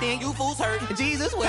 then you fools hurt. Jesus will.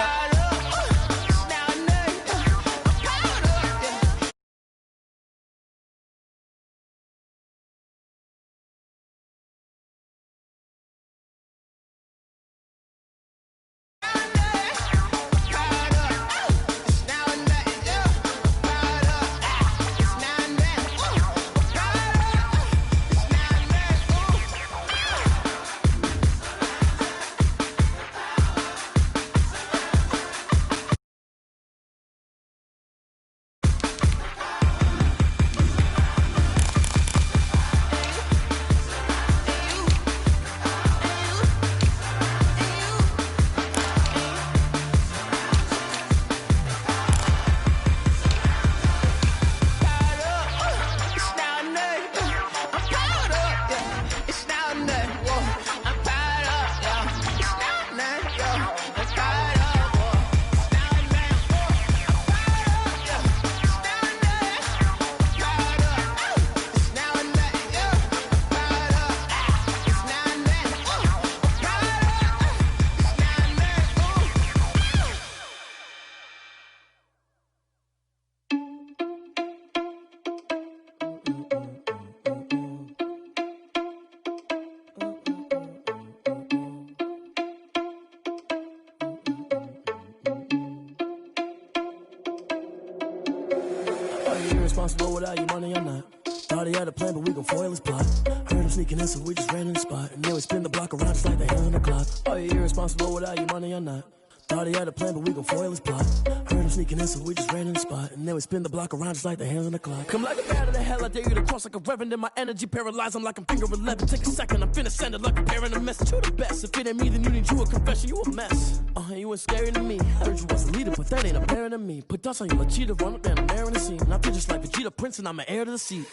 Irresponsible without your money, I'm not. Thought he had a plan, but we gon' foil his plot. Heard him sneaking in, so we just ran in the spot. And then we spin the block around just like the hand on the clock. Are you irresponsible without your money, I'm not. Thought he had a plan, but we gon' foil his plot. Heard him sneaking in, so we just ran in the spot. And then we spin the block around just like the hands on the clock. Come like a bat of the hell, I dare you to cross like a reverend. And my energy paralyzed, I'm like I'm finger 11. Take a second, I'm finna send it like a parent a message. You the best, if it ain't me, then you need you a confession. You a mess, you ain't scary to me. Heard you was a leader, but that ain't apparent to me. Put dust on you like cheetah, run up and I'm there in the scene. And I feel just like Vegeta Prince and I'm an heir to the seat.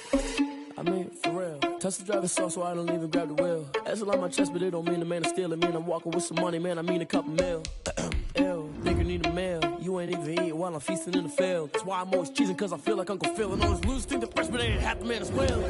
I mean, for real. Touch the driver's sauce so I don't even grab the wheel. That's on my chest, but it don't mean the man is stealing. Mean I'm walking with some money, man, I mean a couple mil. Ew, nigga need a meal. You ain't even eating while I'm feasting in the field. That's why I'm always cheesing, cause I feel like Uncle Phil. And always lose, think the freshman ain't half the man as well.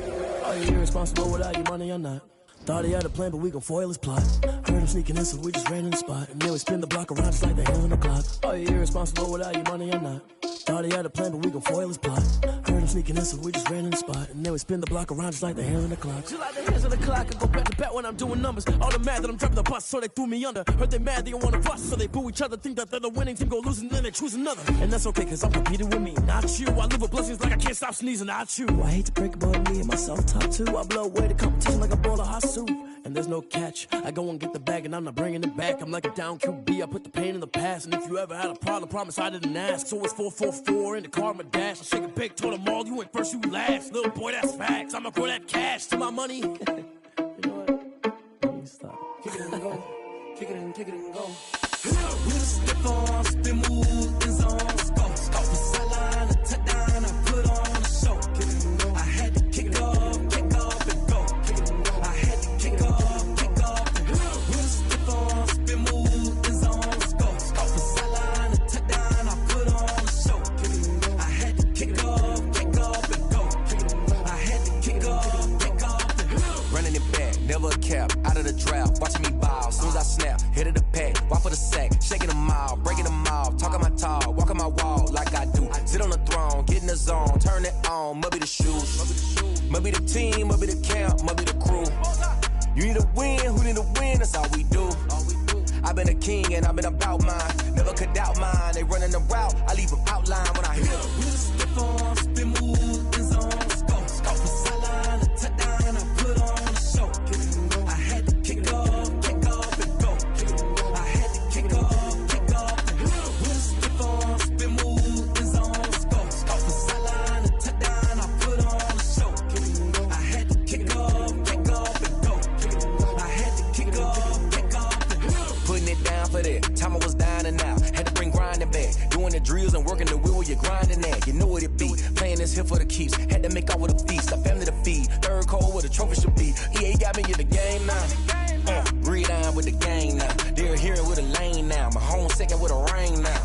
Are you irresponsible without your money or not? Thought he had a plan, but we gon' foil his plot. Heard him sneaking in, so we just ran in the spot. And then we spin the block around just like the hands on the clock. Are you irresponsible without your money or not? Thought he had a plan, but we gon' foil his plot. Heard him sneaking in, so we just ran in the spot. And then we spin the block around just like the hands on the clock. Just like the hands on the clock, I go back to back when I'm doing numbers. All the mad that I'm driving the bus, so they threw me under. Heard they mad, they don't wanna bust, so they boo each other. Think that they're the winning team, go losing, then they choose another. And that's okay, cause I'm competing with me, not you. I live with blessings like I can't stop sneezing, not you. I hate to break it, but me and myself top two. I blow away the competition like a bowl of hot soup. And there's no catch. I go and get the bag and I'm not bringing it back. I'm like a down QB, I put the pain in the past. And if you ever had a problem, promise I didn't ask. So it's 444 in the car, my dash. I shake a big, told them all, you ain't first, you last. Little boy, that's facts. I'ma grow that cash to my money. You know what? Let me stop. Kick it and go. Kick it and go. We the stiff on, spin move, in zone, go. Stop the sideline, a touchdown, I put on a show. Kick it and go. I had to kick off and go. Kick it and go. I had to kick off and go. We the stiff on, spin move, in zone, go. Stop the sideline, a touchdown, I put on a show. Kick it and go. I had to kick off and go. Kick it and go. I had to kick off and go. Running it back, never a cap, out of the draft, watching me ball. Soon as I snap, hit of the pack, walk for the sack, shaking them all, breaking them all, talking my talk, walking my wall like I do. Sit on the throne, get in the zone, turn it on, must be the shoes, must be the team, must be the camp, must be the crew. You need a win, who need a win, that's all we do. I've been a king and I've been about mine, never could doubt mine. They running the route, I leave them outline when I hit them. We just step on, spin move, in zone, go. Scout the sideline, a touchdown, I put on a show. I had to kick off and go. I had to kick off and go. We just step on, spin move, in zone, go. Scout the sideline, a touchdown, I put on a show. I had to kick off and go. I had to kick off and go. Putting it down for that, time I was down and out. Had to bring grinding back, doing the drills and working the wheel where you're grinding at. You know what it be, playing this here for the keeps. Had to make off with a feast, a family to feed. Third cold where the trophy should be. EA got me in the game now. Breathe down with the gang now. They're here with a lane now. My home second with a rain now.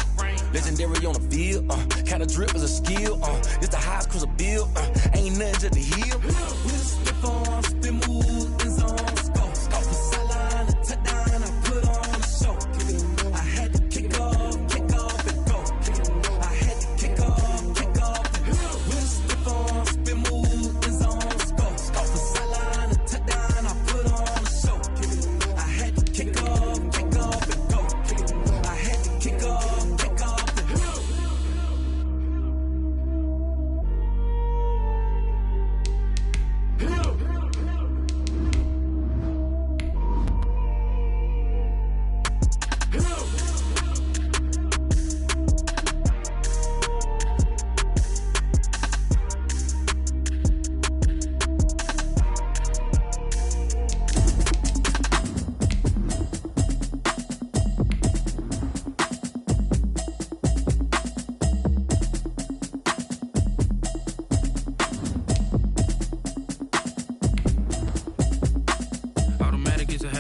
Legendary on the field, kinda drip is a skill. It's the highest cruiser bill, ain't nothing to the hill. We just step on, spin move, in zone, go. Scout the sideline, a touchdown, I put on a show.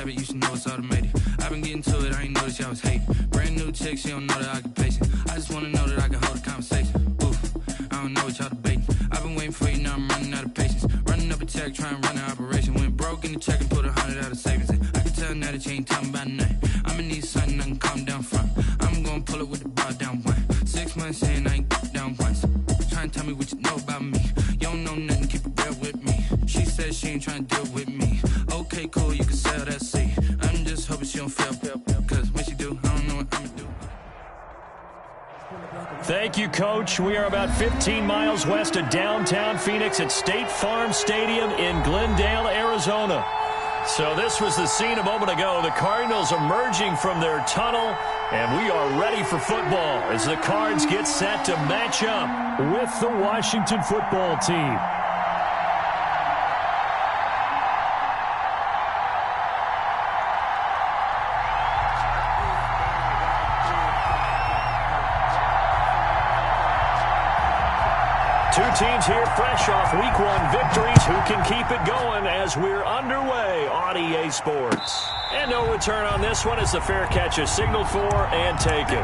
habit, you should know it's automated. I've been getting to it, I ain't noticed y'all was hating. Brand new chick, she don't know the occupation. I just wanna know that I can hold a conversation. Oof, I don't know what y'all debating. I've been waiting for you, now I'm running out of patience. Running up a check, trying to run an operation. Went broke in the check and put 100 out of savings in. I can tell now that you ain't talking about nothing. I'ma need something I can calm down from. I'm gonna pull it with the bar down one. 6 months in, I ain't down once. Trying to tell me what you know about me. You don't know nothing, keep it real with me. She said she ain't trying to deal with me. Okay, cool, you can sell that seat. I'm just hoping she don't fail, cause when she do, I don't know what I'ma do. Thank you, Coach. We are about 15 miles west of downtown Phoenix at State Farm Stadium in Glendale, Arizona. So this was the scene a moment ago. The Cardinals emerging from their tunnel, and we are ready for football as the Cards get set to match up with the Washington football team. Two teams here fresh off Week 1 victories. Who can keep it going as we're underway on EA Sports? And no return on this one as the fair catch is signaled for and taken.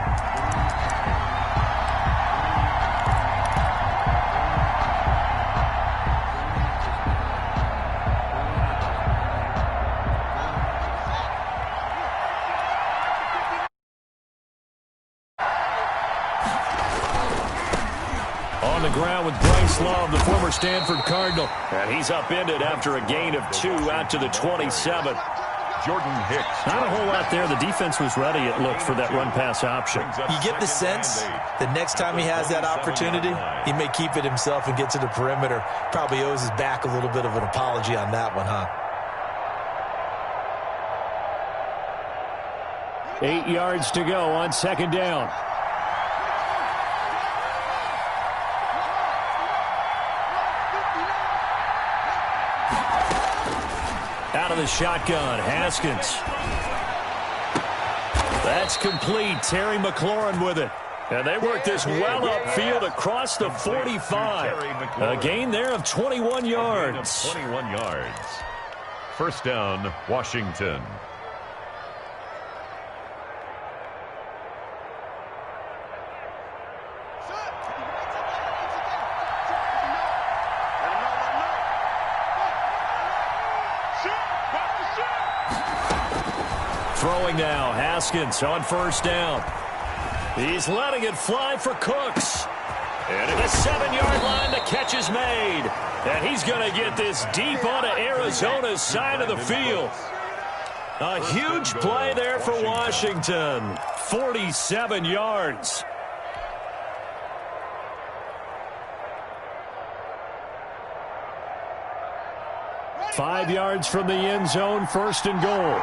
On the ground with Bryce Love, the former Stanford Cardinal. And he's upended after a gain of 2 out to the 27. Jordan Hicks. Not a whole lot there. The defense was ready, it looked, for that run-pass option. You get the sense that next time he has that opportunity, he may keep it himself and get to the perimeter. Probably owes his back a little bit of an apology on that one, huh? 8 yards to go on second down. Out of the shotgun, Haskins. That's complete. Terry McLaurin with it. And they work this well upfield across the 45. A gain there of 21 yards. 21 yards. First down, Washington. Throwing now, Haskins on first down. He's letting it fly for Cooks. And at the 7-yard line, the catch is made. And he's going to get this deep onto Arizona's side of the field. A huge play there for Washington. 47 yards. Five yards from the end zone, first and goal.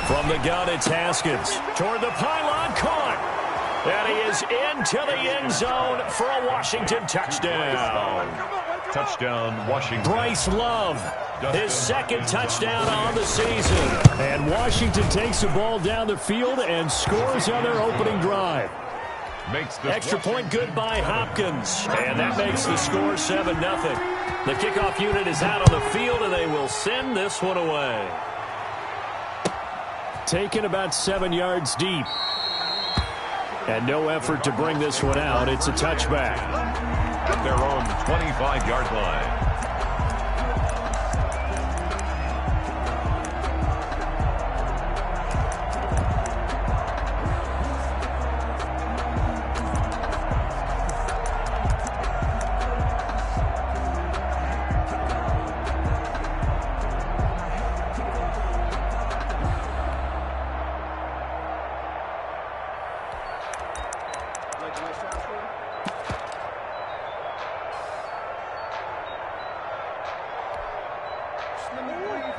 From the gun, it's Haskins. Toward the pylon, caught. And he is into the end zone for a Washington touchdown. Touchdown, Washington. Bryce Love, his second touchdown on the season. And Washington takes the ball down the field and scores on their opening drive. Extra point good by Hopkins. And that makes the score 7-0. The kickoff unit is out on the field, and they will send this one away. Taken about 7 yards deep. And no effort to bring this one out. It's a touchback. At their own 25-yard line.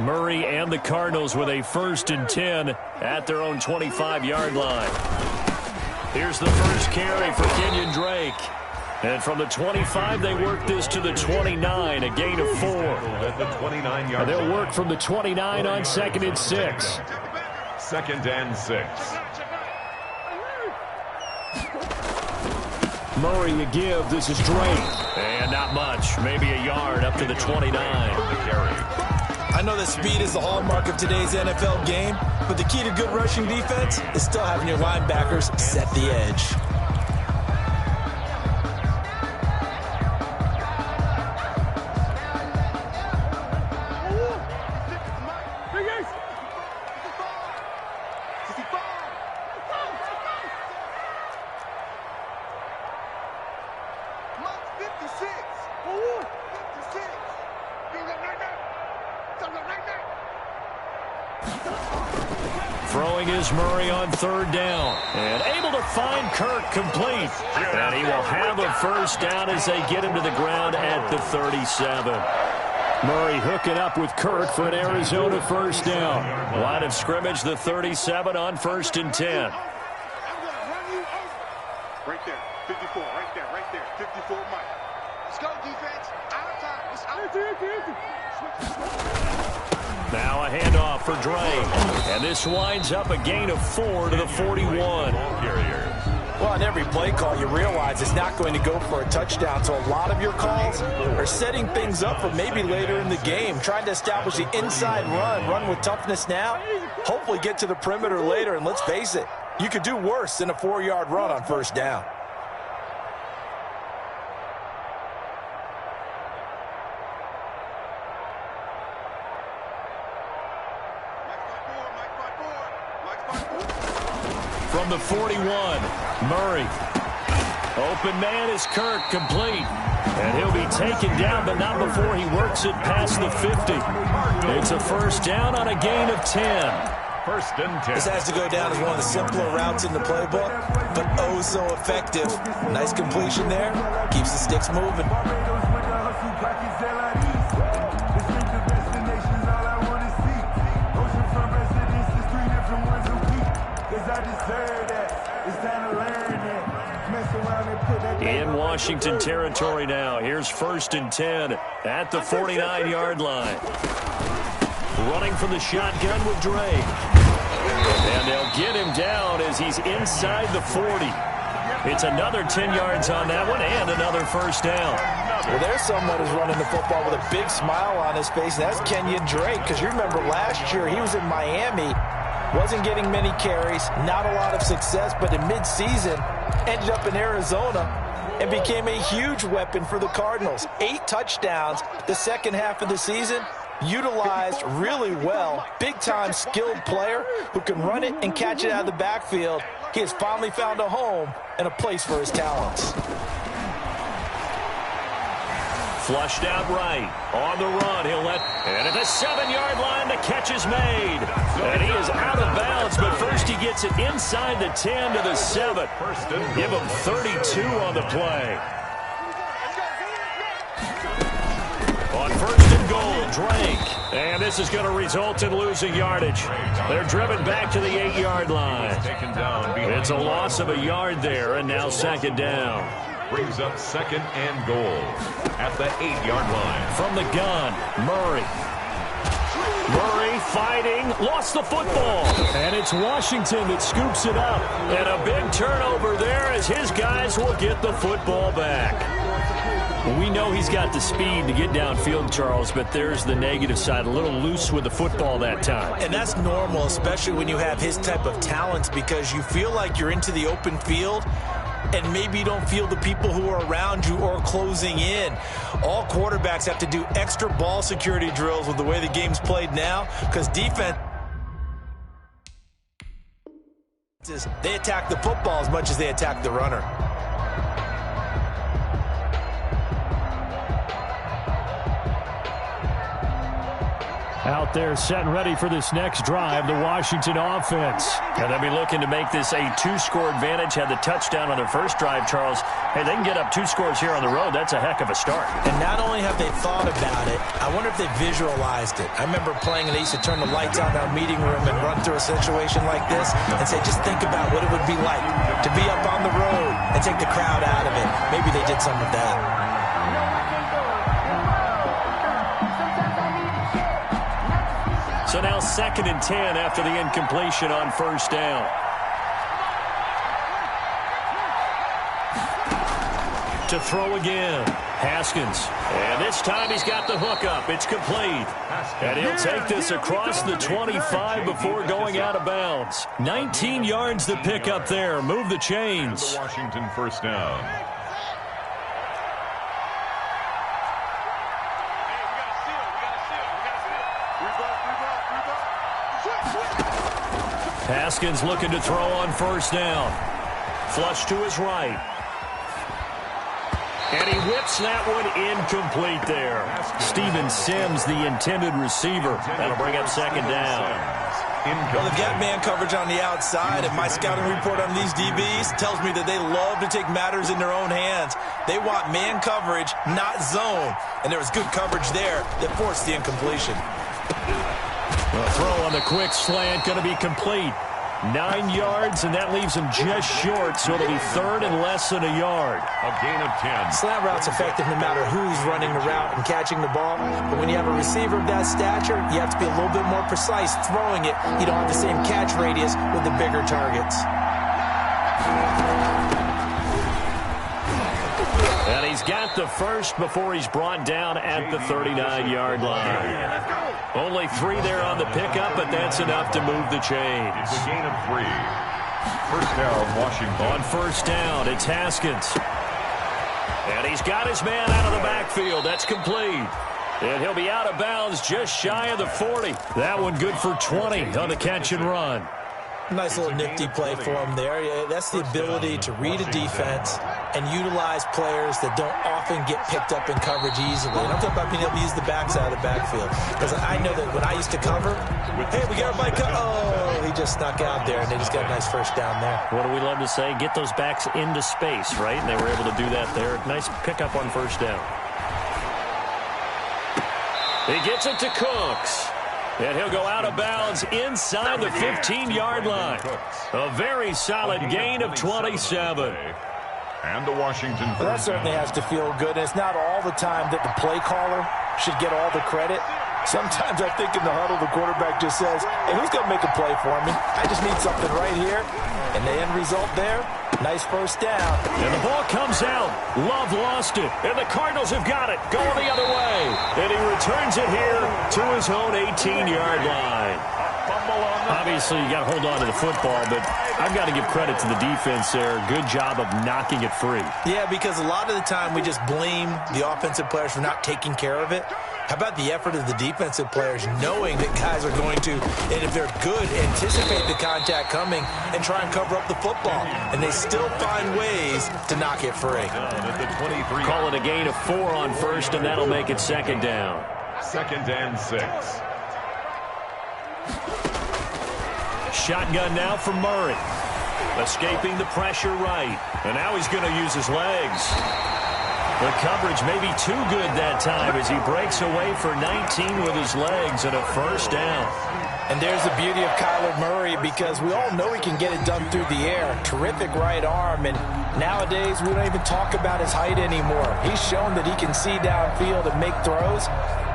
Murray and the Cardinals with a 1st and 10 at their own 25-yard line. Here's the first carry for Kenyon Drake. And from the 25, they work this to the 29, a gain of 4. At the 29-yard line. They'll work from the 29 on 2nd and 6. 2nd and 6. Murray a give. This is Drake. And not much. Maybe a yard up to the 29. The carry. I know that speed is the hallmark of today's NFL game, but the key to good rushing defense is still having your linebackers set the edge. Throwing is Murray on third down. And able to find Kirk complete. And he will have a first down as they get him to the ground at the 37. Murray hooking up with Kirk for an Arizona first down. Line of scrimmage, the 37 on 1st and 10. Right there, 54, right there, 54, Mike. Let's go, defense. Out of time. It's out. Now a handoff for Dre. And this winds up a gain of 4 to the 41. Well, on every play call, you realize it's not going to go for a touchdown. So a lot of your calls are setting things up for maybe later in the game, trying to establish the inside run with toughness now, hopefully get to the perimeter later. And let's face it, you could do worse than a 4-yard run on first down. From the 41, Murray. Open man is Kirk, complete. And he'll be taken down, but not before he works it past the 50. It's a first down on a gain of 10. 1st and 10. This has to go down as one of the simpler routes in the playbook, but oh so effective. Nice completion there. Keeps the sticks moving. In Washington territory now. Here's 1st and 10 at the 49-yard line. Running from the shotgun with Dre. And they'll get him down as he's inside the 40. It's another 10 yards on that one and another first down. Well, there's someone who's running the football with a big smile on his face, and that's Kenyon Drake, because you remember last year he was in Miami, wasn't getting many carries, not a lot of success, but in midseason ended up in Arizona and became a huge weapon for the Cardinals. 8 touchdowns the second half of the season, utilized really well. Big-time skilled player who can run it and catch it out of the backfield. He has finally found a home and a place for his talents. Flushed out right. On the run, he'll let... And at the 7-yard line, the catch is made. And he is out of bounds, but first he gets it inside the 10 to the 7. Give him 32 on the play. On 1st and goal, Drake. And this is going to result in losing yardage. They're driven back to the 8-yard line. It's a loss of a yard there, and now 2nd down. Brings up 2nd and goal at the 8-yard line. From the gun, Murray. Murray fighting, lost the football. And it's Washington that scoops it up. And a big turnover there as his guys will get the football back. We know he's got the speed to get downfield, Charles, but there's the negative side. A little loose with the football that time. And that's normal, especially when you have his type of talents, because you feel like you're into the open field and maybe you don't feel the people who are around you or closing in. All quarterbacks have to do extra ball security drills with the way the game's played now, because defense, they attack the football as much as they attack the runner. Out there set and ready for this next drive, the Washington offense. And they'll be looking to make this a 2-score advantage. Had the touchdown on their first drive, Charles. Hey, they can get up 2 scores here on the road. That's a heck of a start. And not only have they thought about it, I wonder if they visualized it. I remember playing and they used to turn the lights on in our meeting room and run through a situation like this and say, just think about what it would be like to be up on the road and take the crowd out of it. Maybe they did some of that. So now 2nd and 10 after the incompletion on first down. To throw again. Haskins. And this time he's got the hook up. It's complete. And he'll take this across the 25 before going out of bounds. 19 yards to pick up there. Move the chains. Washington first down. Haskins looking to throw on first down. Flush to his right. And he whips that one incomplete there. Steven Sims, the intended receiver. That'll bring up second down. Well, they've got man coverage on the outside, and my scouting report on these DBs tells me that they love to take matters in their own hands. They want man coverage, not zone. And there was good coverage there that forced the incompletion. The throw on the quick slant going to be complete. 9 yards, and that leaves him just short, so it'll be third and less than a yard. A gain of 10. Slant route's effective no matter who's running the route and catching the ball. But when you have a receiver of that stature, you have to be a little bit more precise throwing it. You don't have the same catch radius with the bigger targets. And he's got the first before he's brought down at the 39-yard line. Only 3 there on the pickup, but that's enough to move the chains. It's a gain of 3. First down, Washington. On first down, it's Haskins. And he's got his man out of the backfield. That's complete. And he'll be out of bounds just shy of the 40. That one good for 20 on the catch and run. Nice little nifty play for him there. That's the ability to read a defense and utilize players that don't often get picked up in coverage easily. And I'm talking about being able to use the backside of the backfield. Because I know that when I used to cover, hey, we got our bike. Oh, he just snuck out there, and they just got a nice first down there. What do we love to say? Get those backs into space, right? And they were able to do that there. Nice pickup on first down. He gets it to Cooks. And he'll go out of bounds inside the 15-yard line. A very solid gain of 27. And the Washington Well, that certainly has to feel good. And it's not all the time that the play caller should get all the credit. Sometimes I think in the huddle, the quarterback just says, hey, who's going to make a play for me? I just need something right here. And the end result there, nice first down. And the ball comes out. Love lost it. And the Cardinals have got it. Going the other way. And he returns it here to his own 18-yard line. Obviously, you got to hold on to the football, but I've got to give credit to the defense there. Good job of knocking it free. Yeah, because a lot of the time we just blame the offensive players for not taking care of it. How about the effort of the defensive players knowing that guys are going to, and if they're good, anticipate the contact coming and try and cover up the football. And they still find ways to knock it free. Call it a gain of 4 on first, and that'll make it second down. Second and 6. Shotgun now for Murray. Escaping the pressure right. And now he's going to use his legs. The coverage may be too good that time as he breaks away for 19 with his legs and a first down. And there's the beauty of Kyler Murray, because we all know he can get it done through the air. Terrific right arm, and nowadays we don't even talk about his height anymore. He's shown that he can see downfield and make throws,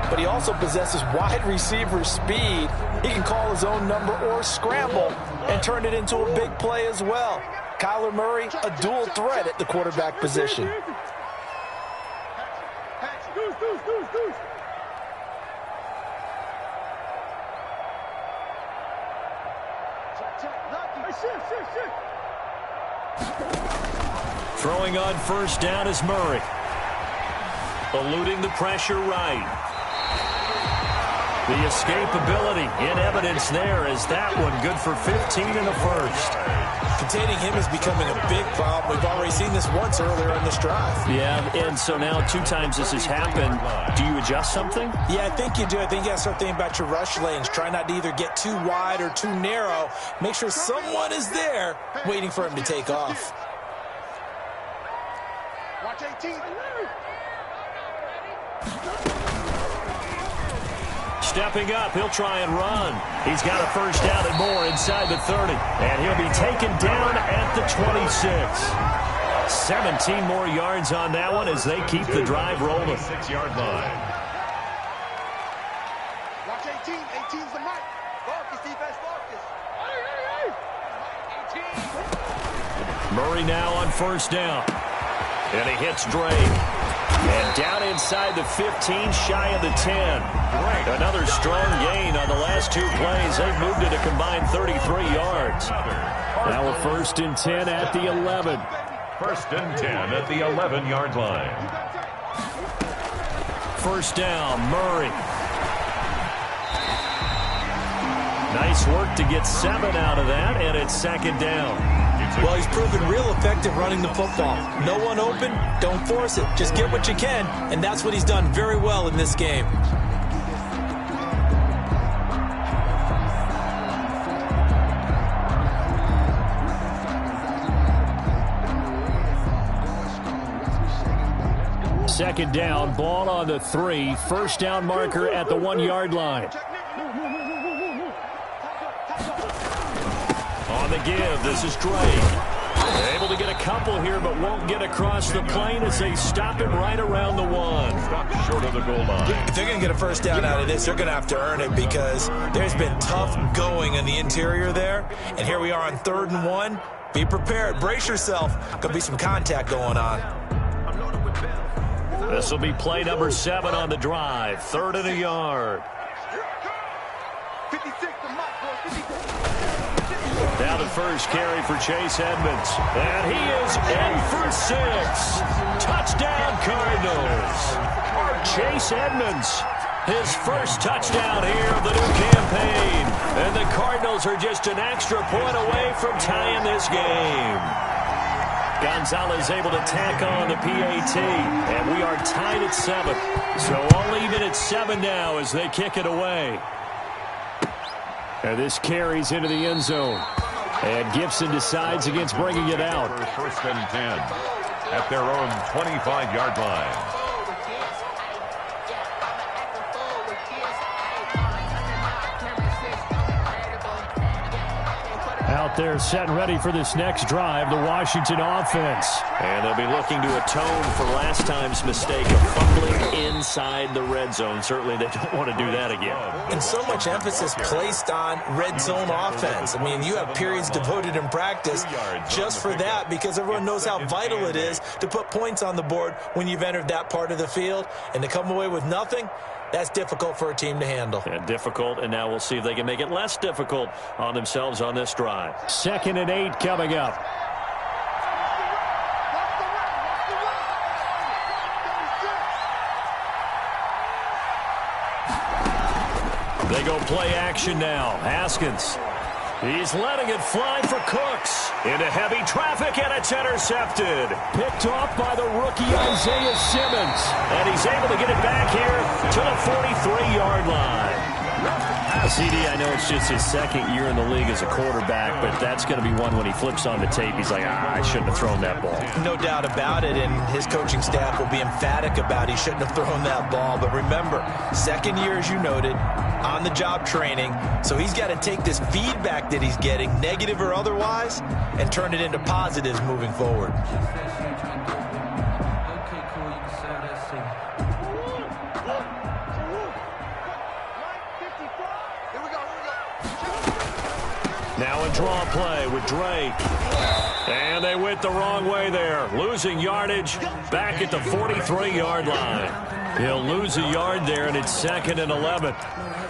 but he also possesses wide receiver speed. He can call his own number or scramble and turn it into a big play as well. Kyler Murray, a dual threat at the quarterback position. Throwing on first down is Murray. Eluding the pressure right. The escapability in evidence there as that one good for 15 in the first. Containing him is becoming a big problem. We've already seen this once earlier in this drive. Yeah, and so now 2 times this has happened. Do you adjust something? Yeah, I think you do. I think you got to start thinking about your rush lanes. Try not to either get too wide or too narrow. Make sure someone is there waiting for him to take off. Watch 18. Stepping up, he'll try and run. He's got a first down and more inside the 30. And he'll be taken down at the 26. 17 more yards on that one as they keep the drive rolling. 6-yard line. Watch 18. 18's the mic. Focus, defense, focus. Murray now on first down. And he hits Drake. And down inside the 15, shy of the 10. Another strong gain on the last two plays. They've moved it a combined 33 yards. Now a 1st and 10 at the 11. 1st and 10 at the 11-yard line. 1st down, Murray. Nice work to get 7 out of that, and it's 2nd down. Well, he's proven real effective running the football. No one open, don't force it. Just get what you can, and that's what he's done very well in this game. Second down, ball on the 3. 1st down marker at the 1-yard line. On the give, this is Drake. Able to get a couple here, but won't get across the plane as they stop it right around the 1. Stop short of the goal line. If they're going to get a 1st down out of this, they're going to have to earn it because there's been tough going in the interior there. And here we are on 3rd and 1. Be prepared. Brace yourself. Going to be some contact going on. This will be play number 7 on the drive. 3rd and a yard. Now the first carry for Chase Edmonds. And he is in for 6. Touchdown, Cardinals. Chase Edmonds, his first touchdown here of the new campaign. And the Cardinals are just an extra point away from tying this game. Gonzalez able to tack on the PAT. And we are tied at 7. So all even at 7 now as they kick it away. And this carries into the end zone. And Gibson decides against bringing it out. 1st and 10 at their own 25-yard line. Out there set and ready for this next drive, the Washington offense. And they'll be looking to atone for last time's mistake of fumbling inside the red zone. Certainly they don't want to do that again. And so much emphasis placed on red zone offense. I mean, you have periods devoted in practice just for that because everyone knows how vital it is to put points on the board when you've entered that part of the field. And to come away with nothing, that's difficult for a team to handle. And difficult, and now we'll see if they can make it less difficult on themselves on this drive. 2nd and 8 coming up. They go play action now. Haskins. He's letting it fly for Cooks. Into heavy traffic, and it's intercepted. Picked off by the rookie Isaiah Simmons. And he's able to get it back here to the 43-yard line. CD, I know it's just his 2nd year in the league as a quarterback, but that's going to be one when he flips on the tape. He's like, I shouldn't have thrown that ball. No doubt about it, and his coaching staff will be emphatic about he shouldn't have thrown that ball. But remember, 2nd year, as you noted, on-the-job training, so he's got to take this feedback that he's getting, negative or otherwise, and turn it into positives moving forward. Now a draw play with Drake. And they went the wrong way there. Losing yardage back at the 43-yard line. He'll lose a yard there, and it's 2nd and 11.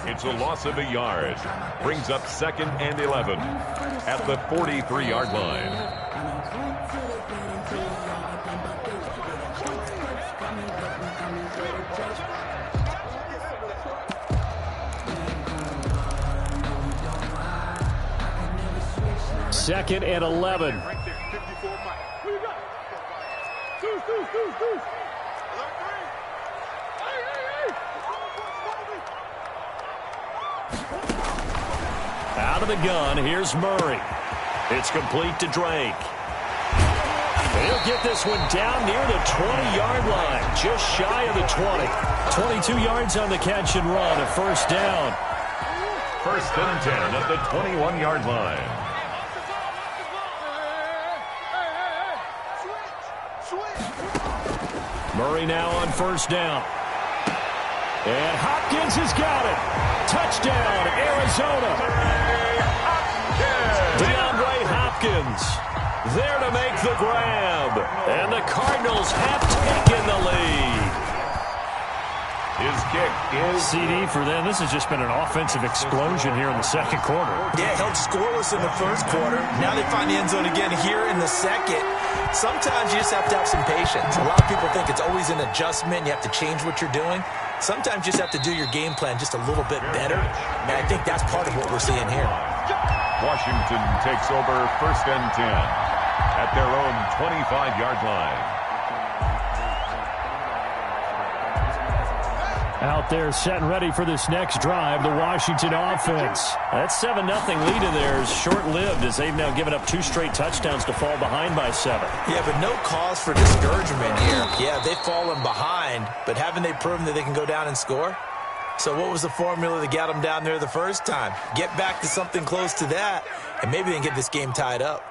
It's a loss of a yard. Brings up 2nd and 11 at the 43-yard line. Second and 11. Out of the gun, here's Murray. It's complete to Drake. He'll get this one down near the 20-yard line, just shy of the 20. 22 yards on the catch and run, a 1st down. 1st and 10 at the 21-yard line. Murray now on 1st down. And Hopkins has got it. Touchdown, Arizona. DeAndre Hopkins there to make the grab. And the Cardinals have taken the lead. His kick is CD for them. This has just been an offensive explosion here in the second quarter. Yeah, held scoreless in the first quarter. Now they find the end zone again here in the second. Sometimes you just have to have some patience. A lot of people think it's always an adjustment. You have to change what you're doing. Sometimes you just have to do your game plan just a little bit better. And I think that's part of what we're seeing here. Washington takes over 1st and 10 at their own 25-yard line. Out there set and ready for this next drive, the Washington offense. That 7-0 lead of theirs short-lived as they've now given up 2 straight touchdowns to fall behind by 7. Yeah, but no cause for discouragement here. Yeah, they've fallen behind, but haven't they proven that they can go down and score? So what was the formula that got them down there the first time? Get back to something close to that, and maybe they can get this game tied up.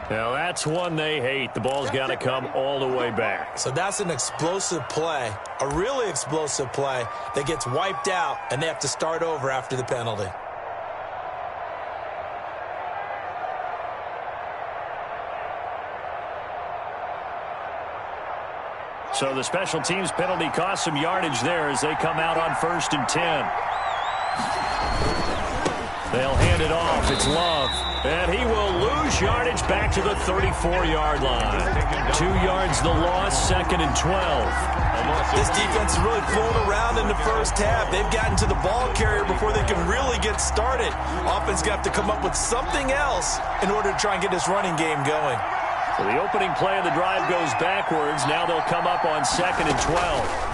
Now that's one they hate. The ball's got to come all the way back. So that's an explosive play, a really explosive play that gets wiped out, and they have to start over after the penalty. So the special teams penalty cost some yardage there as they come out on 1st and 10. They'll hand it off. It's Love. And he will lose yardage back to the 34-yard line. 2 yards the loss, 2nd and 12. This defense has really flown around in the first half. They've gotten to the ball carrier before they can really get started. Offense got to come up with something else in order to try and get this running game going. So the opening play of the drive goes backwards. Now they'll come up on 2nd and 12.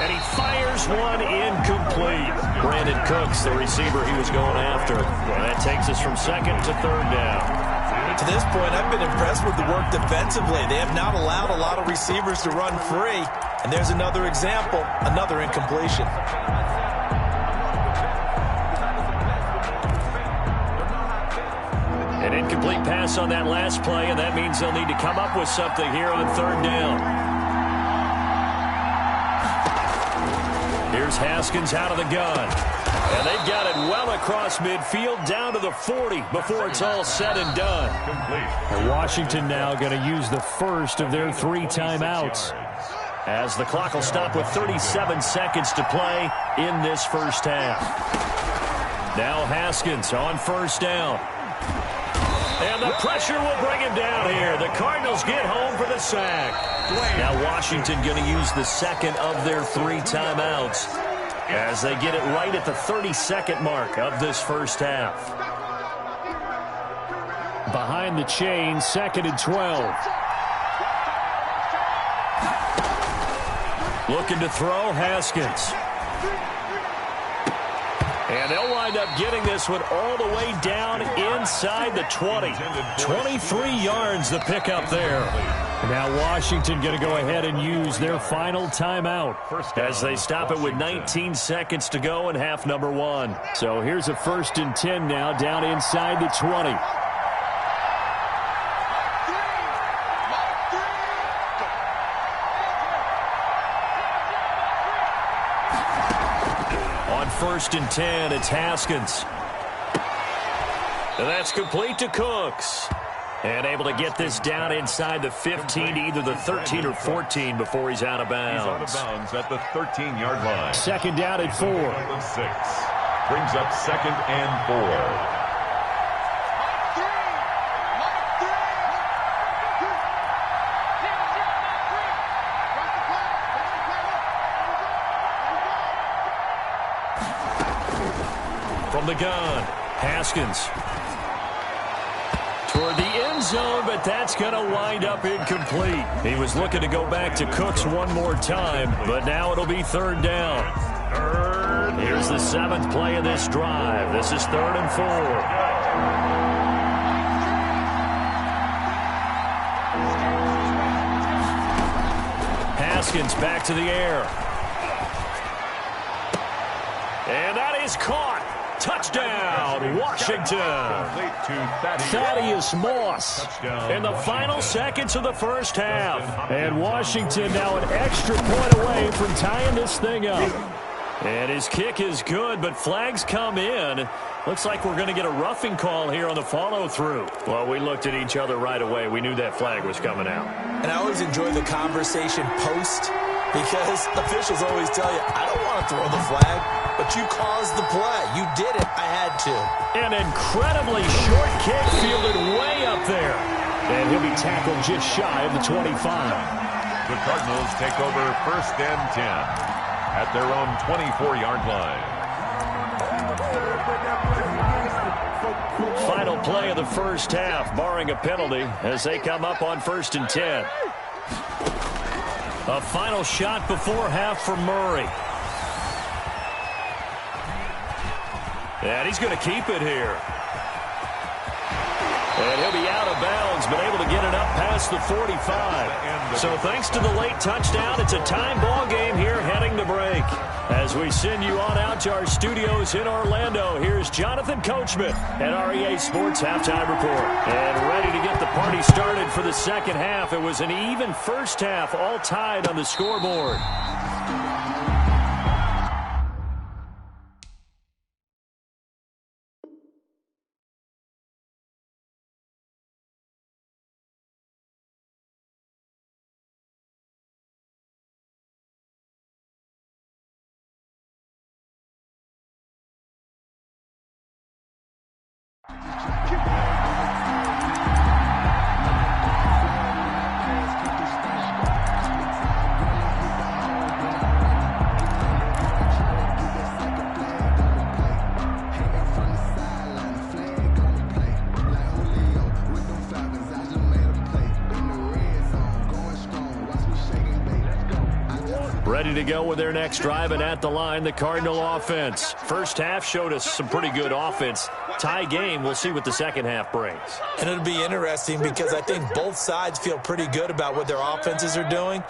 And he fires one incomplete. Brandon Cooks, the receiver he was going after. And that takes us from 2nd to 3rd down. To this point, I've been impressed with the work defensively. They have not allowed a lot of receivers to run free. And there's another example, another incompletion. An incomplete pass on that last play, and that means they'll need to come up with something here on 3rd down. Here's Haskins out of the gun. And they've got it well across midfield down to the 40 before it's all said and done. And Washington now going to use the first of their 3 timeouts, as the clock will stop with 37 seconds to play in this first half. Now Haskins on 1st down. And the pressure will bring him down here. The Cardinals get home for the sack. Now Washington going to use the 2nd of their 3 timeouts as they get it right at the 32nd mark of this first half. Behind the chain, 2nd and 12. Looking to throw, Haskins. And they'll wind up getting this one all the way down inside the 20. 23 yards the pickup there. Now Washington going to go ahead and use their final timeout as they stop it with 19 seconds to go in half number 1. So here's a 1st and 10 now down inside the 20. On 1st and 10, it's Haskins. And that's complete to Cooks. And able to get this down inside the 15 to either the 13 or 14 before he's out of bounds. He's out of bounds at the 13-yard line. 2nd down at 4. 6. Brings up 2nd and 4. From the gun, Haskins. Toward the end zone, but that's going to wind up incomplete. He was looking to go back to Cooks one more time, but now it'll be 3rd down. Here's the 7th play of this drive. This is 3rd and 4. Haskins back to the air. And that is caught. Touchdown, Washington. Thaddeus Moss in the final seconds of the first half. And Washington now an extra point away from tying this thing up. And his kick is good, but flags come in. Looks like we're going to get a roughing call here on the follow-through. Well, we looked at each other right away. We knew that flag was coming out. And I always enjoy the conversation post because officials always tell you, I don't want to throw the flag, but you caused the play. You did it. I had to. An incredibly short kick fielded way up there. And he'll be tackled just shy of the 25. The Cardinals take over 1st and 10 at their own 24-yard line. Final play of the first half, barring a penalty, as they come up on 1st and 10. A final shot before half for Murray. And he's going to keep it here. And he'll be out of bounds, but able to get it up past the 45. So thanks to the late touchdown, it's a time ball game here heading to break. As we send you on out to our studios in Orlando, here's Jonathan Coachman at REA Sports Halftime Report. And ready to get the party started for the second half. It was an even first half, all tied on the scoreboard. Ready to go with their next drive, and at the line, the Cardinal offense. First half showed us some pretty good offense. Tie game, we'll see what the second half brings. And it'll be interesting because I think both sides feel pretty good about what their offenses are doing.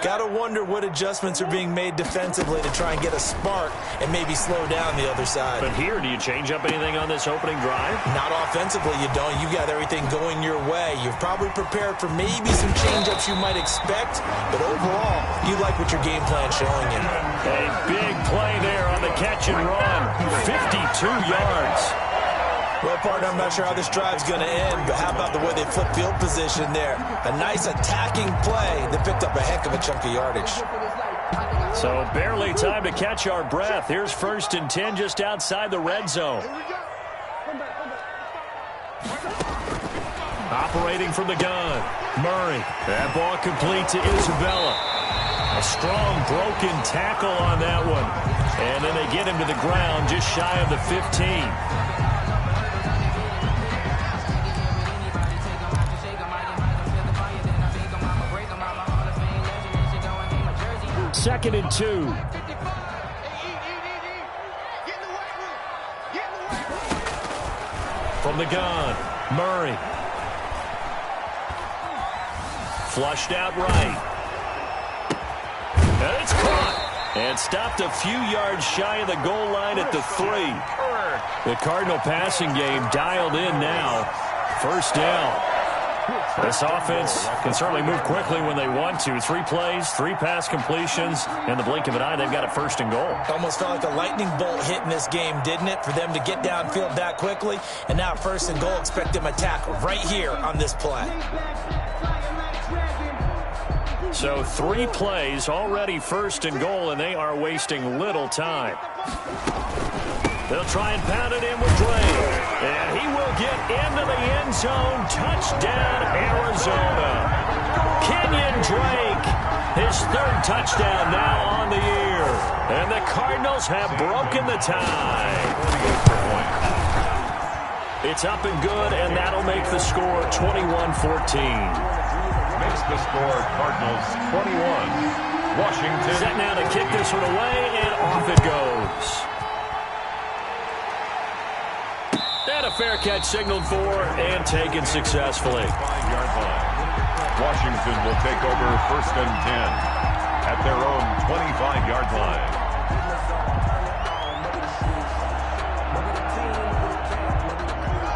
Got to wonder what adjustments are being made defensively to try and get a spark and maybe slow down the other side. But here, do you change up anything on this opening drive? Not offensively, you don't. You've got everything going your way. You've probably prepared for maybe some change-ups you might expect, but overall, you like what your game plan's showing you. A big play there on the catch and run. 52 yards. Well, partner, I'm not sure how this drive's going to end, but how about the way they flip field position there? A nice attacking play that picked up a heck of a chunk of yardage. So barely time to catch our breath. Here's 1st and 10 just outside the red zone. Operating from the gun, Murray. That ball complete to Isabella. A strong broken tackle on that one. And then they get him to the ground just shy of the 15. 2nd and 2. From the gun, Murray. Flushed out right. And it's caught. And stopped a few yards shy of the goal line at the 3. The Cardinal passing game dialed in now. 1st down. This offense can certainly move quickly when they want to. 3 plays, 3 pass completions. In the blink of an eye, they've got a 1st and goal. Almost felt like a lightning bolt hit in this game, didn't it? For them to get downfield that quickly. And now 1st and goal, expect them to attack right here on this play. So 3 plays, already 1st and goal, and they are wasting little time. They'll try and pound it in with Drake. And he will get into the end zone. Touchdown, Arizona. Kenyon Drake, his 3rd touchdown now on the year. And the Cardinals have broken the tie. It's up and good, and that'll make the score 21-14. Makes the score Cardinals 21. Washington. Set now to kick this one away, and off it goes. And a fair catch signaled for and taken successfully. 5-yard line. Washington will take over 1st and 10 at their own 25-yard line.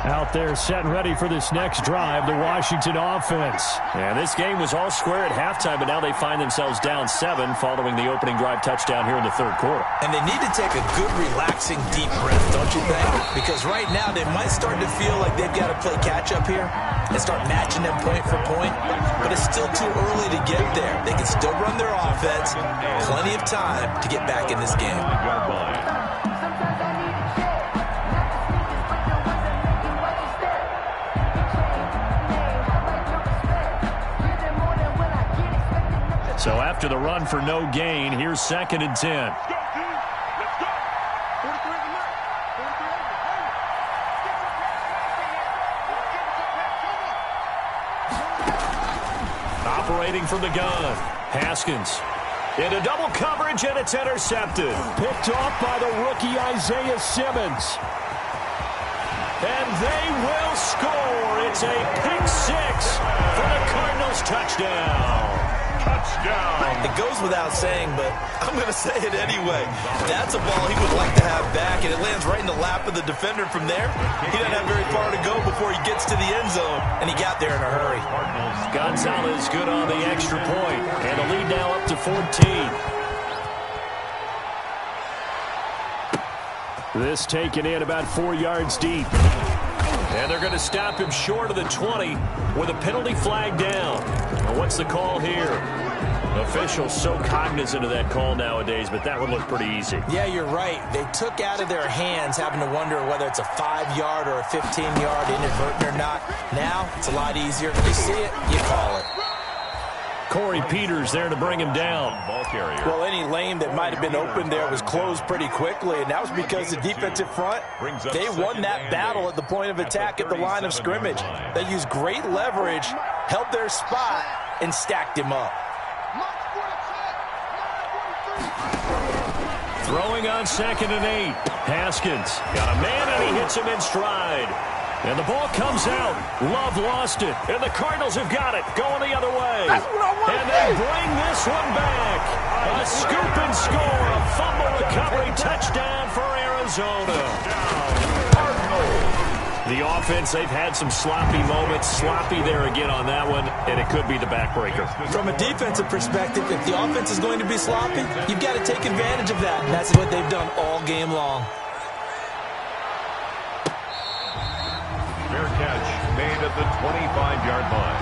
Out there set and ready for this next drive, the Washington offense. And this game was all square at halftime, but now they find themselves down 7 following the opening drive touchdown here in the third quarter. And they need to take a good, relaxing, deep breath, don't you think? Because right now they might start to feel like they've got to play catch-up here and start matching them point for point. But it's still too early to get there. They can still run their offense. Plenty of time to get back in this game. So after the run for no gain, here's 2nd and 10. Operating from the gun, Haskins. Into double coverage, and it's intercepted. Picked off by the rookie Isaiah Simmons. And they will score. It's a pick 6 for the Cardinals touchdown. Touchdown. It goes without saying, but I'm going to say it anyway. That's a ball he would like to have back, and it lands right in the lap of the defender from there. He doesn't have very far to go before he gets to the end zone, and he got there in a hurry. Gonzalez good on the extra point, and the lead now up to 14. This taken in about 4 yards deep. And they're going to stop him short of the 20 with a penalty flag down. Now what's the call here? Officials so cognizant of that call nowadays, but that would look pretty easy. Yeah, you're right. They took out of their hands having to wonder whether it's a 5-yard or a 15-yard inadvertent or not. Now it's a lot easier. You see it, you call it. Corey Peters there to bring him down. Well, any lane that might have been open there was closed pretty quickly, and that was because the defensive front, they won that battle at the point of attack at the line of scrimmage. They used great leverage, held their spot, and stacked him up. Throwing on 2nd and 8. Haskins got a man, and he hits him in stride. And the ball comes out. Love lost it. And the Cardinals have got it. Going the other way. And they bring this one back. A scoop and score. A fumble recovery touchdown for Arizona. The offense, they've had some sloppy moments. Sloppy there again on that one. And it could be the backbreaker. From a defensive perspective, if the offense is going to be sloppy, you've got to take advantage of that. And that's what they've done all game long. Fair catch made at the 25-yard line.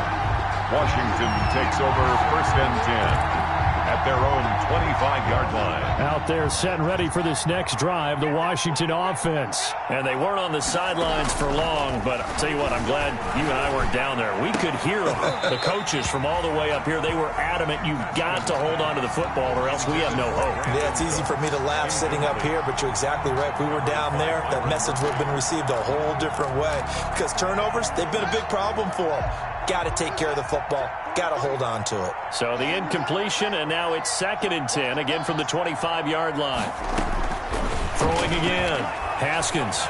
Washington takes over 1st and 10 at their own 25-yard line. Out there set and ready for this next drive, the Washington offense. And they weren't on the sidelines for long, but I'll tell you what, I'm glad you and I weren't down there. We could hear them. The coaches from all the way up here, they were adamant, you've got to hold on to the football or else we have no hope. Yeah, it's easy for me to laugh sitting up here, but you're exactly right. If we were down there, that message would have been received a whole different way. Because turnovers, they've been a big problem for them. Got to take care of the football. Got to hold on to it. So the incompletion, and now it's 2nd and 10, again from the 25-yard line. Throwing again. Haskins.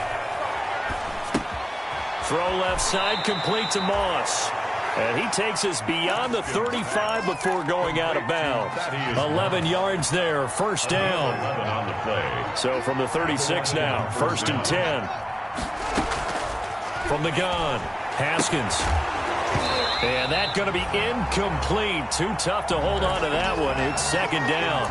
Throw left side, complete to Moss. And he takes us beyond the 35 before going out of bounds. 11 yards there, 1st down. So from the 36 now, 1st and 10. From the gun, Haskins. And that's going to be incomplete. Too tough to hold on to that one. It's 2nd down.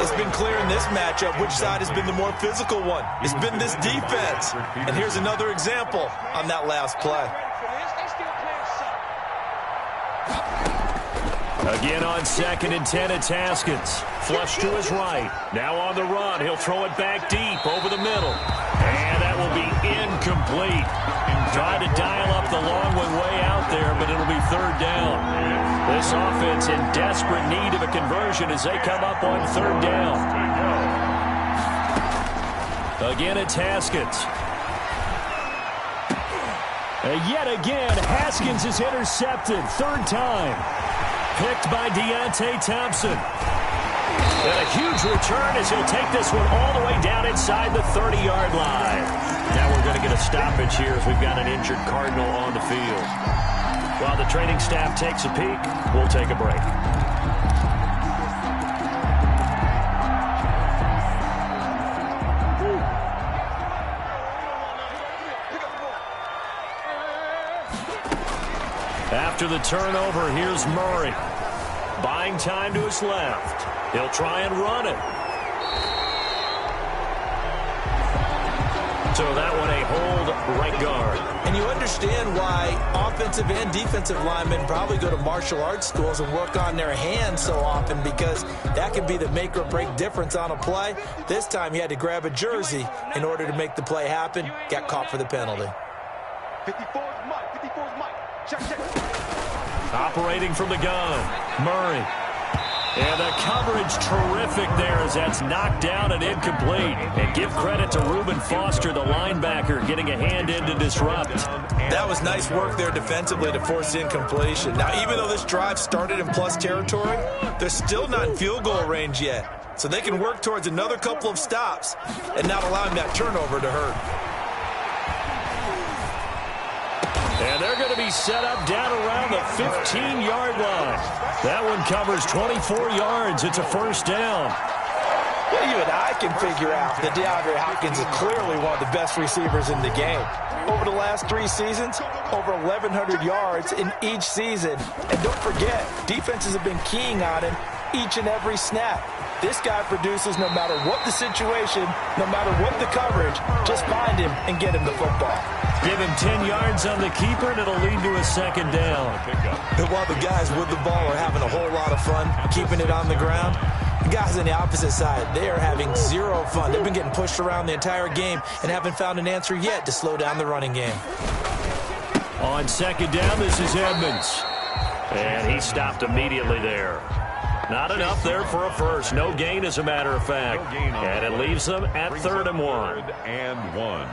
It's been clear in this matchup which side has been the more physical one. It's been this defense. And here's another example on that last play. Again on 2nd and 10, it's Haskins. Flush to his right. Now on the run. He'll throw it back deep over the middle. And that will be incomplete. Trying to dial up the long one way out there, but it'll be 3rd down. This offense in desperate need of a conversion as they come up on 3rd down. Again, it's Haskins. Yet again, Haskins is intercepted. 3rd time. Picked by Deontay Thompson. And a huge return as he'll take this one all the way down inside the 30-yard line. Now we're going to get a stoppage here as we've got an injured Cardinal on the field. While the training staff takes a peek, we'll take a break. turnover. Here's Murray. Buying time to his left. He'll try and run it. So that one a hold right guard. And you understand why offensive and defensive linemen probably go to martial arts schools and work on their hands so often, because that can be the make or break difference on a play. This time he had to grab a jersey in order to make the play happen. Got caught for the penalty. 54's Mike. 54's Mike. Check. Operating from the gun, Murray. And the coverage terrific there as that's knocked down and incomplete. And give credit to Reuben Foster, the linebacker, getting a hand in to disrupt. That was nice work there defensively to force incompletion. Now, even though this drive started in plus territory, they're still not in field goal range yet. So they can work towards another couple of stops and not allowing that turnover to hurt. And they're going to be set up down around the 15-yard line. That one covers 24 yards. It's a first down. Well, even I can figure out that DeAndre Hopkins is clearly one of the best receivers in the game. Over the last 3 seasons, over 1,100 yards in each season. And don't forget, defenses have been keying on him each and every snap. This guy produces no matter what the situation, no matter what the coverage. Just find him and get him the football. Give him 10 yards on the keeper, and it'll lead to a second down. And while the guys with the ball are having a whole lot of fun keeping it on the ground, the guys on the opposite side, they are having zero fun. They've been getting pushed around the entire game and haven't found an answer yet to slow down the running game. On second down, this is Edmonds. And he stopped immediately there. Not enough there for a first. No gain, as a matter of fact. And it leaves them at 3rd and 1. 3rd and 1.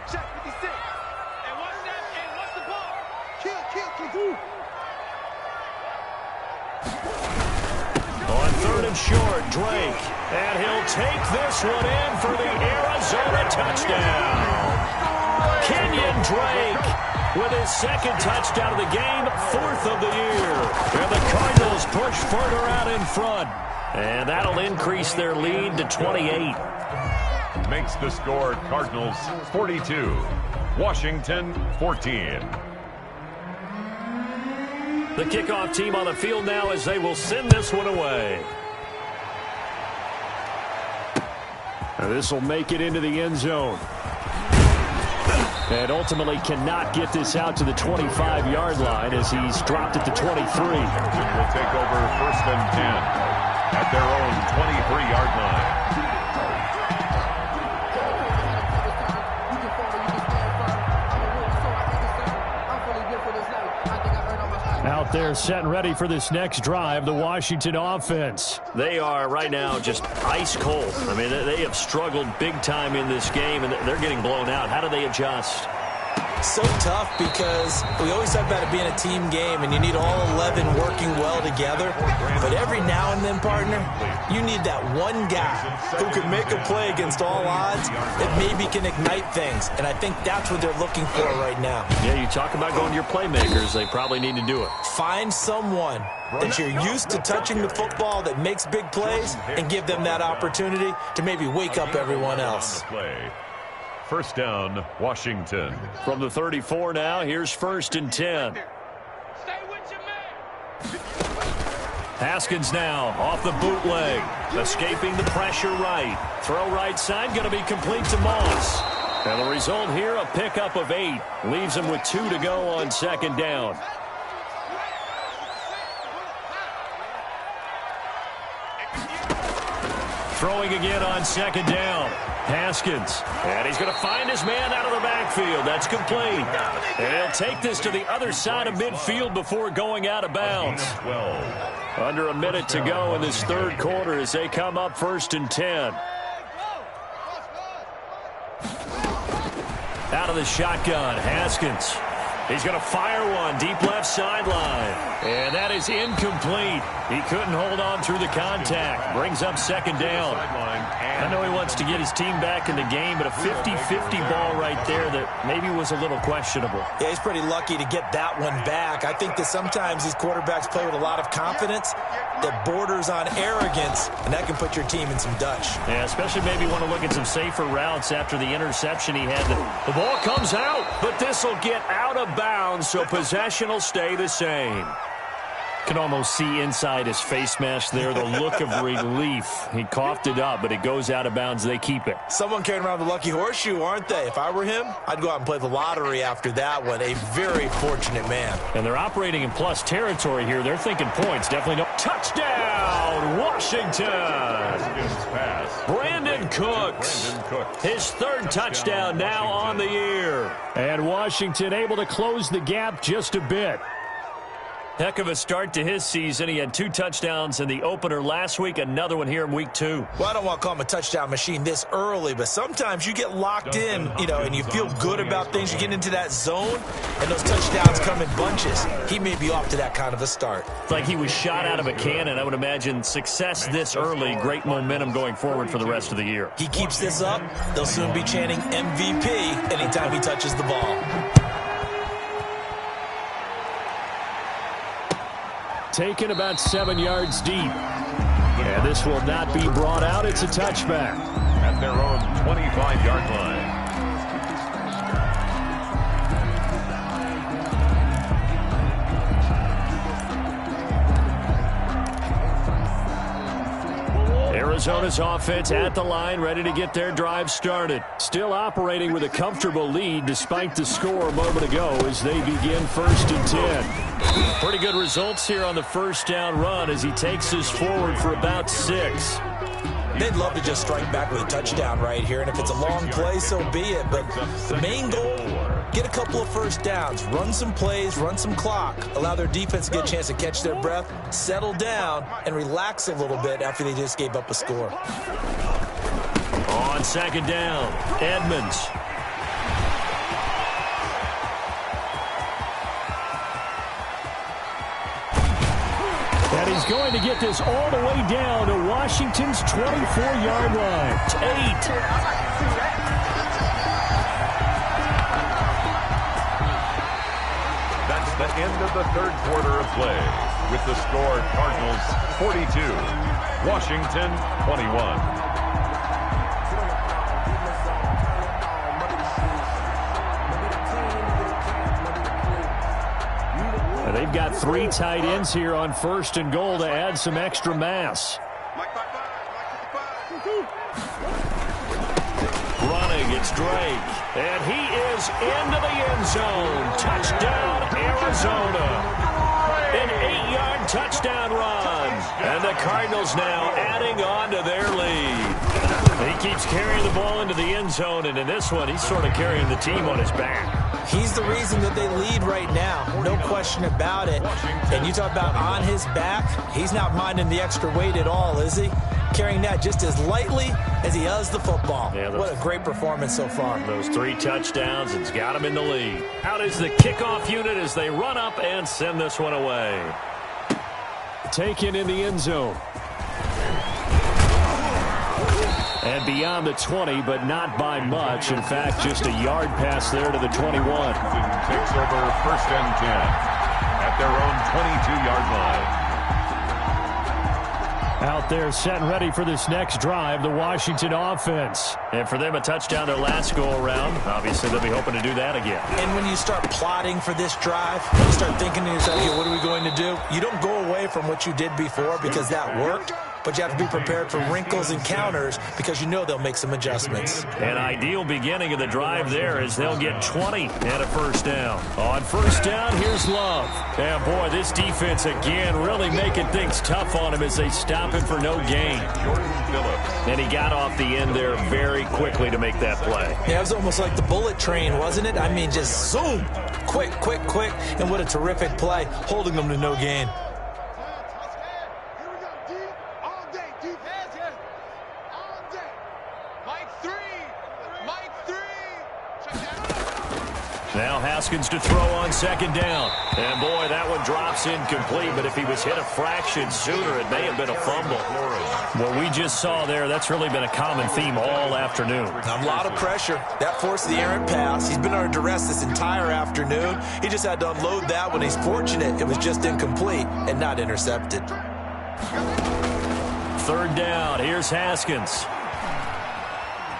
Check 56. And what's that? And what's the ball? Kill. On 3rd and short, Drake. And he'll take this one in for the Arizona touchdown. Kenyon Drake with his 2nd touchdown of the game, 4th of the year. And the Cardinals push further out in front. And that'll increase their lead to 28. Makes the score Cardinals 42, Washington 14. The kickoff team on the field now as they will send this one away. And this will make it into the end zone. And ultimately cannot get this out to the 25-yard line as he's dropped it to 23. Will take over 1st and 10 at their own 23-yard line. Out there set and ready for this next drive, the Washington offense. They are right now just ice cold. I mean, they have struggled big time in this game, and they're getting blown out. How do they adjust? So tough, because we always talk about it being a team game and you need all 11 working well together. But every now and then, partner, you need that one guy who can make a play against all odds that maybe can ignite things. And I think that's what they're looking for right now. Yeah, you talk about going to your playmakers. They probably need to do it. Find someone that you're used to touching the football that makes big plays and give them that opportunity to maybe wake up everyone else. First down, Washington. From the 34 now, here's 1st and 10. Stay with your man. Haskins now off the bootleg, escaping the pressure right. Throw right side, going to be complete to Moss. And the result here, a pickup of 8. Leaves him with 2 to go on 2nd down. Throwing again on 2nd down. Haskins. And he's going to find his man out of the backfield. That's complete. And he'll take this to the other side of midfield before going out of bounds. Under a minute to go in this 3rd quarter as they come up 1st and 10. Out of the shotgun, Haskins. He's going to fire one deep left sideline. And that is incomplete. He couldn't hold on through the contact. Brings up second down. I know he wants to get his team back in the game, but a 50-50 ball right there that maybe was a little questionable. Yeah, he's pretty lucky to get that one back. I think that sometimes these quarterbacks play with a lot of confidence that borders on arrogance, and that can put your team in some Dutch. Yeah, especially maybe want to look at some safer routes after the interception he had. The ball comes out, but this will get out of bounds, so possession will stay the same. Can almost see inside his face mask there the look of relief. He coughed it up, but it goes out of bounds. They keep it. Someone carrying around the lucky horseshoe, aren't they? If I were him, I'd go out and play the lottery after that one. A very fortunate man. And they're operating in plus territory here. They're thinking points. Definitely no. Touchdown, Washington. Brandon Cooks. His third touchdown now on the year. And Washington able to close the gap just a bit. Heck of a start to his season. He had 2 touchdowns in the opener last week, another one here in week 2. Well, I don't want to call him a touchdown machine this early, but sometimes you get locked in, and you feel good about things. You get into that zone, and those touchdowns come in bunches. He may be off to that kind of a start. It's like he was shot out of a cannon. I would imagine success this early, great momentum going forward for the rest of the year. He keeps this up, they'll soon be chanting MVP anytime he touches the ball. Taken about 7 yards deep. And this will not be brought out. It's a touchback. At their own 25-yard line. Arizona's offense at the line, ready to get their drive started. Still operating with a comfortable lead despite the score a moment ago as they begin 1st and 10. Pretty good results here on the first down run as he takes us forward for about 6. They'd love to just strike back with a touchdown right here, and if it's a long play, so be it. But the main goal, get a couple of first downs, run some plays, run some clock, allow their defense to get a chance to catch their breath, settle down, and relax a little bit after they just gave up a score. On second down, Edmonds. And he's going to get this all the way down to Washington's 24-yard line. 8. That's the end of the third quarter of play. With the score, Cardinals 42, Washington 21. They've got 3 tight ends here on 1st and goal to add some extra mass. Running, it's Drake. And he is into the end zone. Touchdown, Arizona. An 8-yard touchdown run. And the Cardinals now adding on to their lead. He keeps carrying the ball into the end zone, and in this one, he's sort of carrying the team on his back. He's the reason that they lead right now. No question about it. And you talk about on his back, he's not minding the extra weight at all, is he? Carrying that just as lightly as he does the football. Yeah, what a great performance so far. Those 3 touchdowns, it's got him in the lead. Out is the kickoff unit as they run up and send this one away. Taken in the end zone. And beyond the 20, but not by much. In fact, just a yard pass there to the 21. Takes over 1st and 10 at their own 22-yard line. Out there set and ready for this next drive, the Washington offense. And for them, a touchdown their last go-around. Obviously, they'll be hoping to do that again. And when you start plotting for this drive, you start thinking to yourself, okay, what are we going to do? You don't go away from what you did before because that worked. But you have to be prepared for wrinkles and counters because you know they'll make some adjustments. An ideal beginning of the drive there as they'll get 20 and a first down. On first down, here's Love. And boy, this defense again really making things tough on him as they stop him for no gain. And he got off the end there very quickly to make that play. Yeah, it was almost like the bullet train, wasn't it? I mean, just zoom. Quick, quick, quick. And what a terrific play, holding them to no gain. Now Haskins to throw on second down. And, boy, that one drops incomplete, but if he was hit a fraction sooner, it may have been a fumble. What we just saw there, that's really been a common theme all afternoon. A lot of pressure. That forced the errant pass. He's been under duress this entire afternoon. He just had to unload that when he's fortunate. It was just incomplete and not intercepted. Third down. Here's Haskins.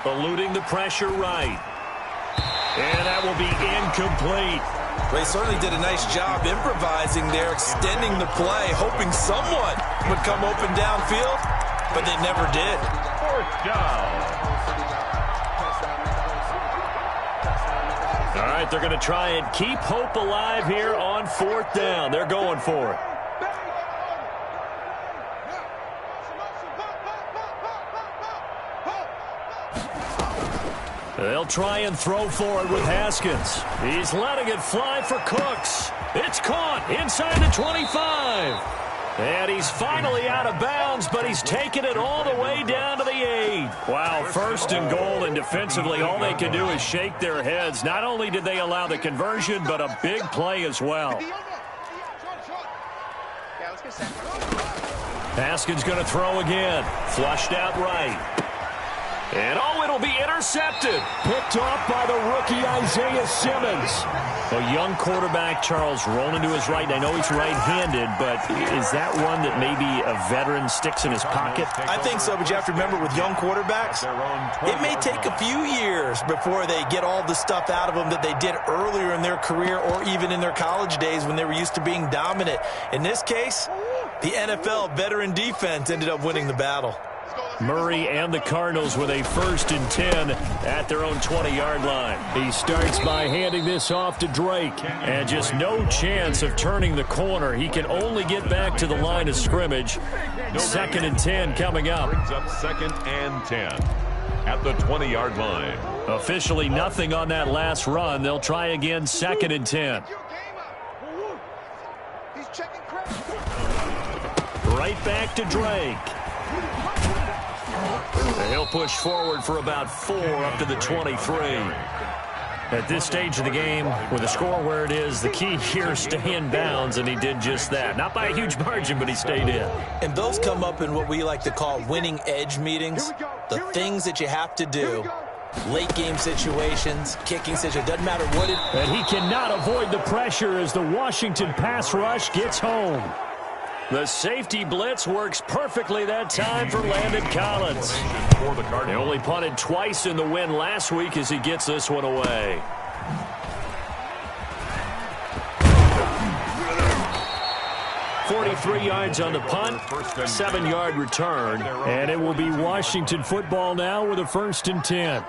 Eluding the pressure right. And that will be incomplete. They certainly did a nice job improvising there, extending the play, hoping someone would come open downfield, but they never did. Fourth down. All right, they're going to try and keep hope alive here on fourth down. They're going for it. They'll try and throw for it with Haskins. He's letting it fly for Cooks. It's caught inside the 25. And he's finally out of bounds, but he's taken it all the way down to the 8. Wow, first and goal, and defensively all they can do is shake their heads. Not only did they allow the conversion, but a big play as well. Haskins going to throw again. Flushed out right. And, oh, it'll be intercepted. Picked off by the rookie Isaiah Simmons. A young quarterback, Charles, rolling to his right. I know he's right-handed, but is that one that maybe a veteran sticks in his pocket? I think so, but you have to remember with young quarterbacks, it may take a few years before they get all the stuff out of them that they did earlier in their career or even in their college days when they were used to being dominant. In this case, the NFL veteran defense ended up winning the battle. Murray and the Cardinals with a 1st and 10 at their own 20-yard line. He starts by handing this off to Drake. And just no chance of turning the corner. He can only get back to the line of scrimmage. 2nd and 10 coming up. Brings up 2nd and 10 at the 20-yard line. Officially nothing on that last run. They'll try again 2nd and 10. Right back to Drake. He'll push forward for about 4 up to the 23. At this stage of the game, with the score where it is, the key here is stay in bounds, and he did just that. Not by a huge margin, but he stayed in. And those come up in what we like to call winning edge meetings. The things that you have to do. Late game situations, kicking situations, doesn't matter what it is. And he cannot avoid the pressure as the Washington pass rush gets home. The safety blitz works perfectly that time for Landon Collins. They only punted twice in the win last week as he gets this one away. "43 yards on the punt, 7-yard return, and it will be Washington football now with a 1st and 10.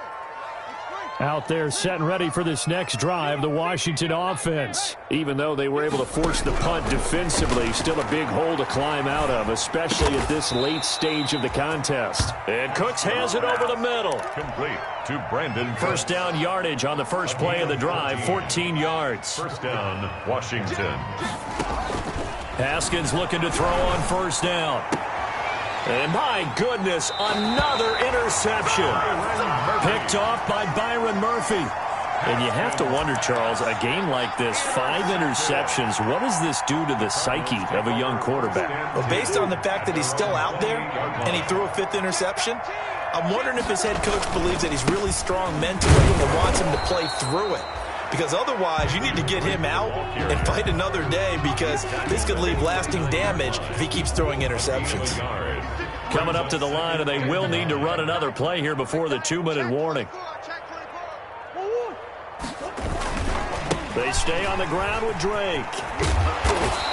Out there set and ready for this next drive, the Washington offense. Even though they were able to force the punt defensively, still a big hole to climb out of, especially at this late stage of the contest. And Cooks has it over the middle. Complete to Brandon. First down yardage on the first play of the drive, 14 yards. First down, Washington. Haskins looking to throw on 1st down. And my goodness, another interception. Picked off by Byron Murphy. And you have to wonder, Charles, a game like this, 5 interceptions, what does this do to the psyche of a young quarterback? Well, based on the fact that he's still out there and he threw a 5th interception, I'm wondering if his head coach believes that he's really strong mentally and wants him to play through it. Because otherwise, you need to get him out and fight another day, because this could leave lasting damage if he keeps throwing interceptions. Coming up to the line, and they will need to run another play here before the 2-minute warning. They stay on the ground with Drake.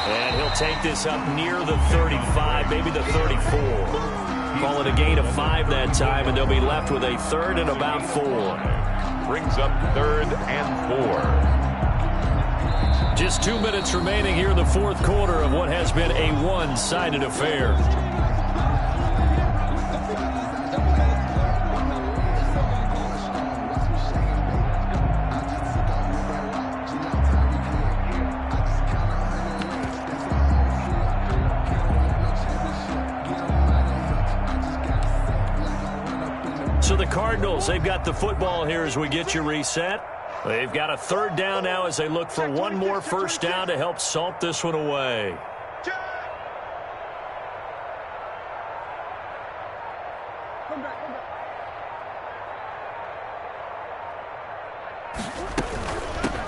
And he'll take this up near the 35, maybe the 34. Call it a gain of 5 that time, and they'll be left with a 3rd and about 4. Brings up 3rd and 4. Just 2 minutes remaining here in the 4th quarter of what has been a one-sided affair. So the Cardinals, they've got the football here as we get you reset. They've got a third down now as they look for one more first down to help salt this one away.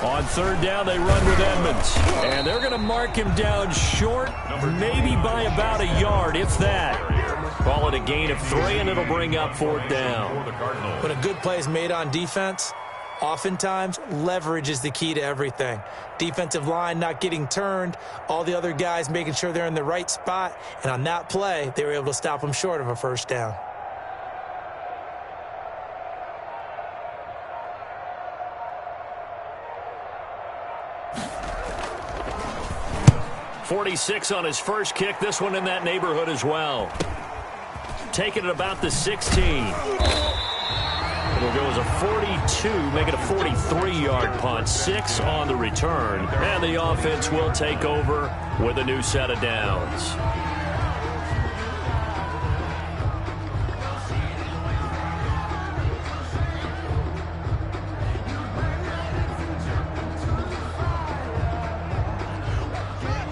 On third down, they run with Edmonds. And they're going to mark him down short, maybe by about a yard, if that. Call it a gain of 3, and it'll bring up fourth down. When a good play is made on defense, oftentimes leverage is the key to everything. Defensive line not getting turned, all the other guys making sure they're in the right spot. And on that play, they were able to stop them short of a first down. .46 on his first kick. This one in that neighborhood as well. Taking it about the 16. It'll go as a 42, make it a 43-yard punt. 6 on the return. And the offense will take over with a new set of downs.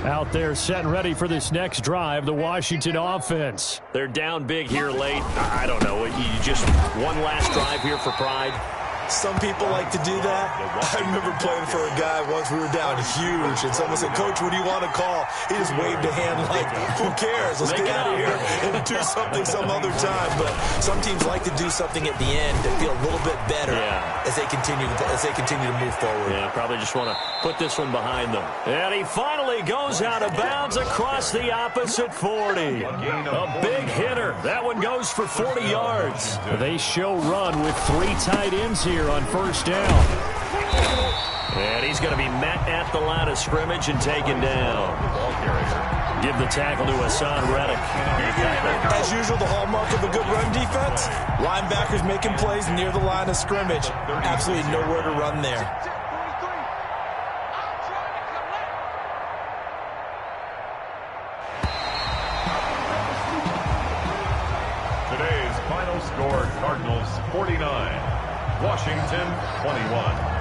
Out there set and ready for this next drive, the Washington offense. They're down big here late. I don't know. You just one last drive here for pride. Some people like to do that. I remember playing for a guy once. We were down huge, and someone said, "Coach, what do you want to call?" He just waved a hand like, "Who cares? Let's get out of here and do something some other time." But some teams like to do something at the end to feel a little bit better as they continue to move forward. Yeah, probably just want to put this one behind them. And he finally goes out of bounds across the opposite 40. A big hitter. That one goes for 40 yards. They show run with 3 tight ends here on first down. And he's going to be met at the line of scrimmage and taken down. Give the tackle to Hassan Reddick. As usual, the hallmark of a good run defense, linebackers making plays near the line of scrimmage. Absolutely nowhere to run there. Today's final score, Cardinals 49, Washington 21.